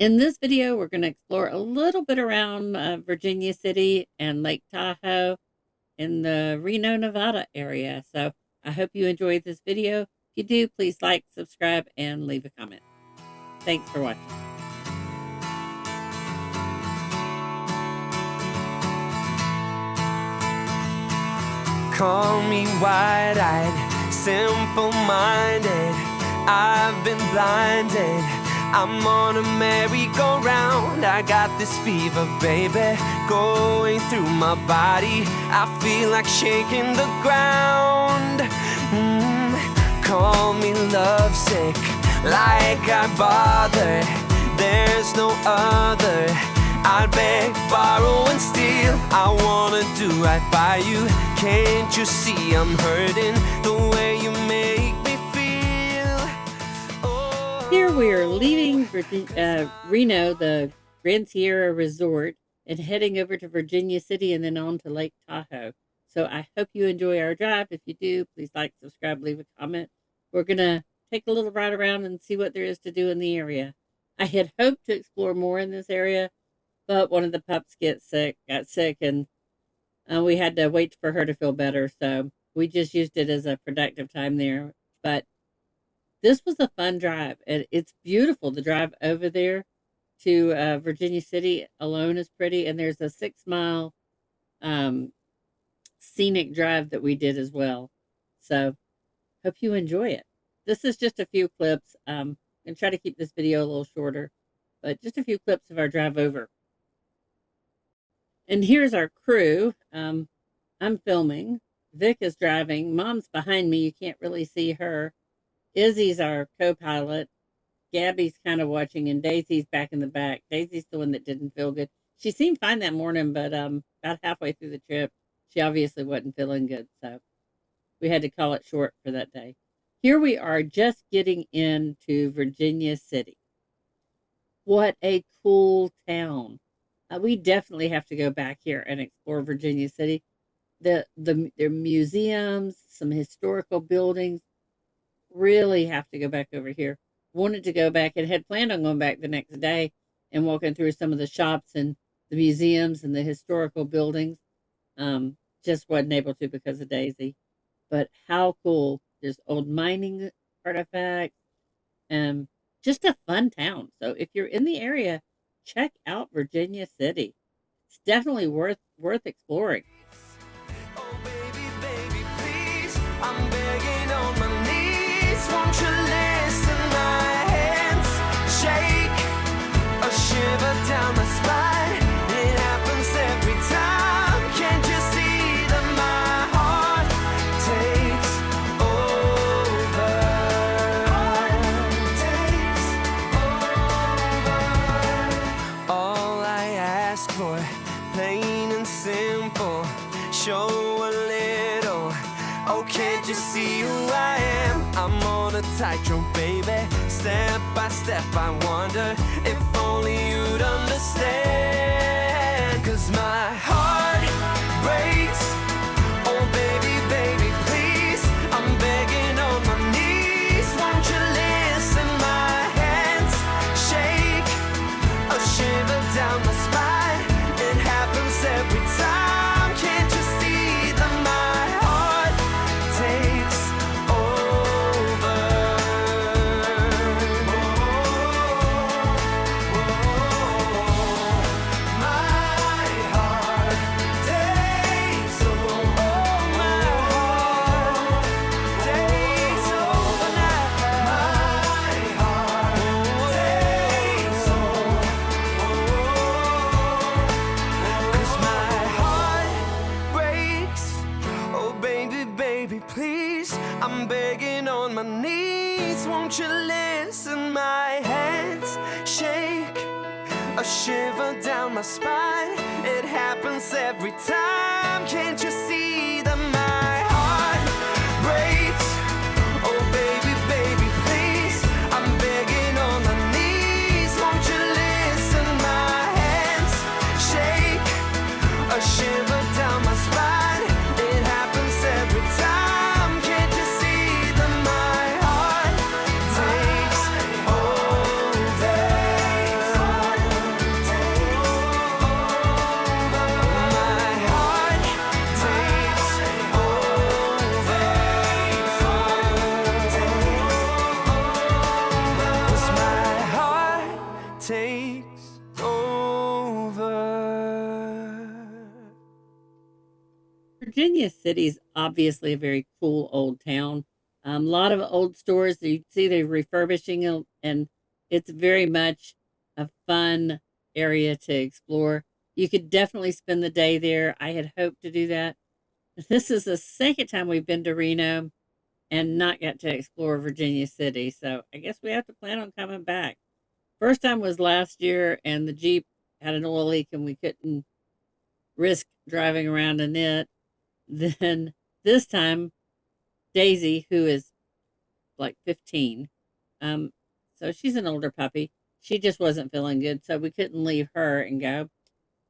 In this video, we're going to explore a little bit around Virginia City and Lake Tahoe in the Reno, Nevada area. So I hope you enjoyed this video. If you do, please like, subscribe, and leave a comment. Thanks for watching. Call me wide-eyed, simple-minded. I've been blinded. I'm on a merry-go-round. I got this fever, baby, going through my body. I feel like shaking the ground. Call me lovesick, like I bother. There's no other. I'd beg, borrow, and steal. I wanna do right by you. Can't you see I'm hurting the way you make me feel? Oh. Here we are leaving Reno, the Grand Sierra Resort, and heading over to Virginia City and then on to Lake Tahoe. So I hope you enjoy our drive. If you do, please like, subscribe, leave a comment. We're going to take a little ride around and see what there is to do in the area. I had hoped to explore more in this area, but one of the pups got sick, and we had to wait for her to feel better. So we just used it as a productive time there. But this was a fun drive, and it's beautiful. The drive over there to Virginia City alone is pretty, and there's a 6-mile scenic drive that we did as well. So hope you enjoy it. This is just a few clips. And try to keep this video a little shorter, but just a few clips of our drive over. And here's our crew. I'm filming. Vic is driving. Mom's behind me. You can't really see her. Izzy's our co-pilot. Gabby's kind of watching, and Daisy's back in the back. Daisy's the one that didn't feel good. She seemed fine that morning, but about halfway through the trip, she obviously wasn't feeling good. So we had to call it short for that day. Here we are just getting into Virginia City. What a cool town. We definitely have to go back here and explore Virginia City. Their museums, some historical buildings. Really have to go back over here. Wanted to go back and had planned on going back the next day and walking through some of the shops and the museums and the historical buildings. Just wasn't able to because of Daisy. But how cool. There's old mining artifacts. Just a fun town. So if you're in the area, check out Virginia City. It's definitely worth exploring. Oh, baby, baby, please. I'm begging on my knees. Won't you listen? My hands shake, a shiver down my spine. It happens every time. Can't you see that my heart takes over? All I ask for, plain and simple, show a little. Oh, can't you see who I am? I'm on a tightrope, baby. Step by step, I wonder if only you'd understand. 'Cause my heart breaks. Oh, baby, baby, please. I'm begging on my knees. Won't you listen? My hands shake, a shiver down my spine. It happens every time. Can't you see that my heart takes over? My heart takes over. My heart takes over now. My heart takes over. 'Cause my heart breaks. Oh, baby, baby, please. I'm begging on my knees. Won't you listen? My hands shake, a shiver down my spine. It happens every time. Can't you see that my heart breaks? Oh, baby, baby, please. I'm begging on my knees. Won't you listen? My hands shake, a shiver down my spine. It happens every time. Can't you see that my heart takes over? takes over. Virginia City's obviously a very cool old town. A lot of old stores that you see they're refurbishing and it's very much a fun area to explore. You could definitely spend the day there. I had hoped to do that. This is the second time we've been to Reno and not got to explore Virginia City. So I guess we have to plan on coming back. First time was last year, and the Jeep had an oil leak, and we couldn't risk driving around in it. Then this time, Daisy, who is like 15, so she's an older puppy. She just wasn't feeling good, so we couldn't leave her and go.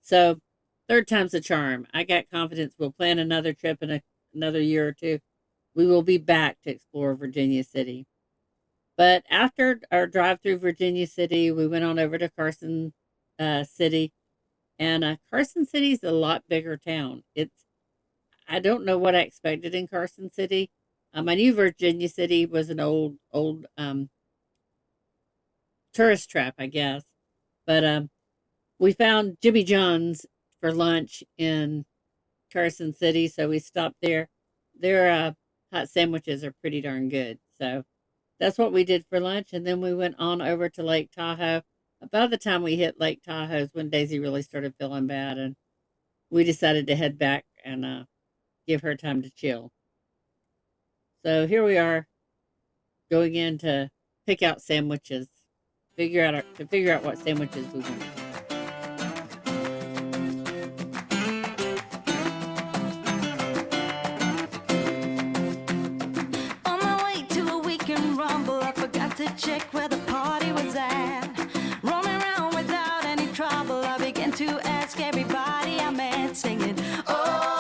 So third time's the charm. I got confidence. We'll plan another trip in another year or two. We will be back to explore Virginia City. But after our drive through Virginia City, we went on over to Carson City. And Carson City is a lot bigger town. I don't know what I expected in Carson City. I knew Virginia City was an old tourist trap, I guess. But we found Jimmy John's for lunch in Carson City, so we stopped there. Their hot sandwiches are pretty darn good. So that's what we did for lunch, and then we went on over to Lake Tahoe. About the time we hit Lake Tahoe is when Daisy really started feeling bad, and we decided to head back and give her time to chill. So here we are, going in to pick out sandwiches, figure out what sandwiches we want. On my way to a weekend rumble, I forgot to check where the party was at. Roaming around without any trouble, I began to ask everybody I met, singing, oh.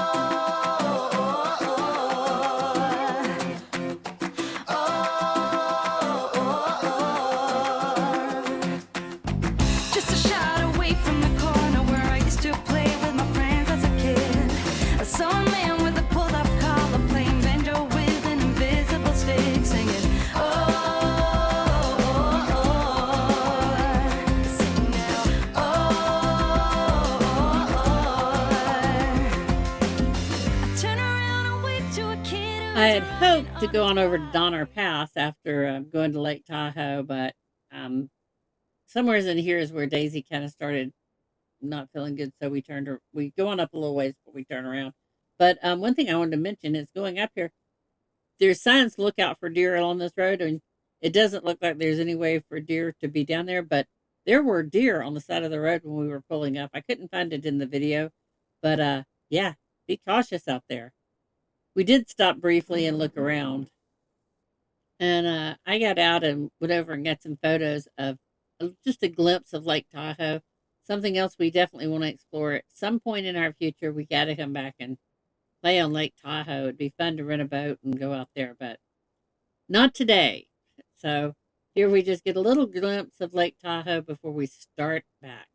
I had hoped to go on over to Donner Pass after going to Lake Tahoe, but somewhere in here is where Daisy kind of started not feeling good, so we go on up a little ways before we turn around. But one thing I wanted to mention is going up here, there's signs to look out for deer along this road, and it doesn't look like there's any way for deer to be down there, but there were deer on the side of the road when we were pulling up. I couldn't find it in the video, but yeah, be cautious out there. We did stop briefly and look around, and I got out and went over and got some photos of just a glimpse of Lake Tahoe. Something else we definitely want to explore at some point in our future. We got to come back and play on Lake Tahoe. It'd be fun to rent a boat and go out there, but not today. So here we just get a little glimpse of Lake Tahoe before we start back.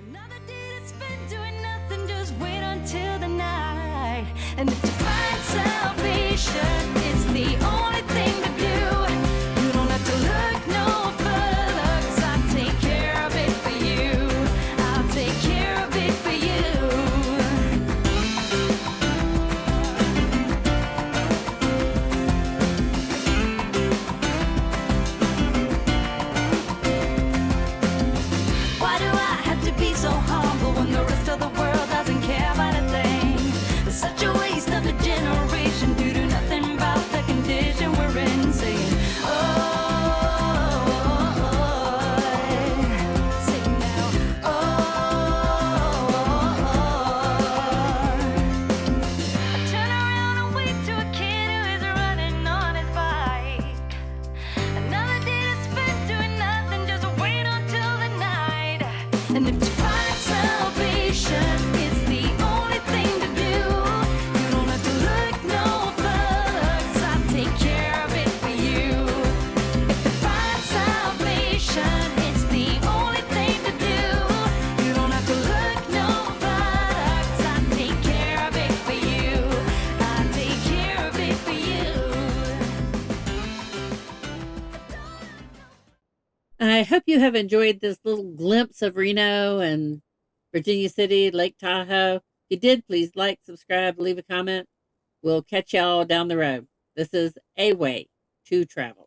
Another day that's spent doing nothing, just wait until the night. And if you find salvation, it's the only thing to do. You don't have to look no further, 'cause I'll take care of it for you. I'll take care of it for you. Why do I have to be so humble when the rest of the world doesn't care about a thing? It's such a waste of a I hope you have enjoyed this little glimpse of Reno and Virginia City, Lake Tahoe. If you did, please like, subscribe, leave a comment. We'll catch y'all down the road. This is A Way to Travel.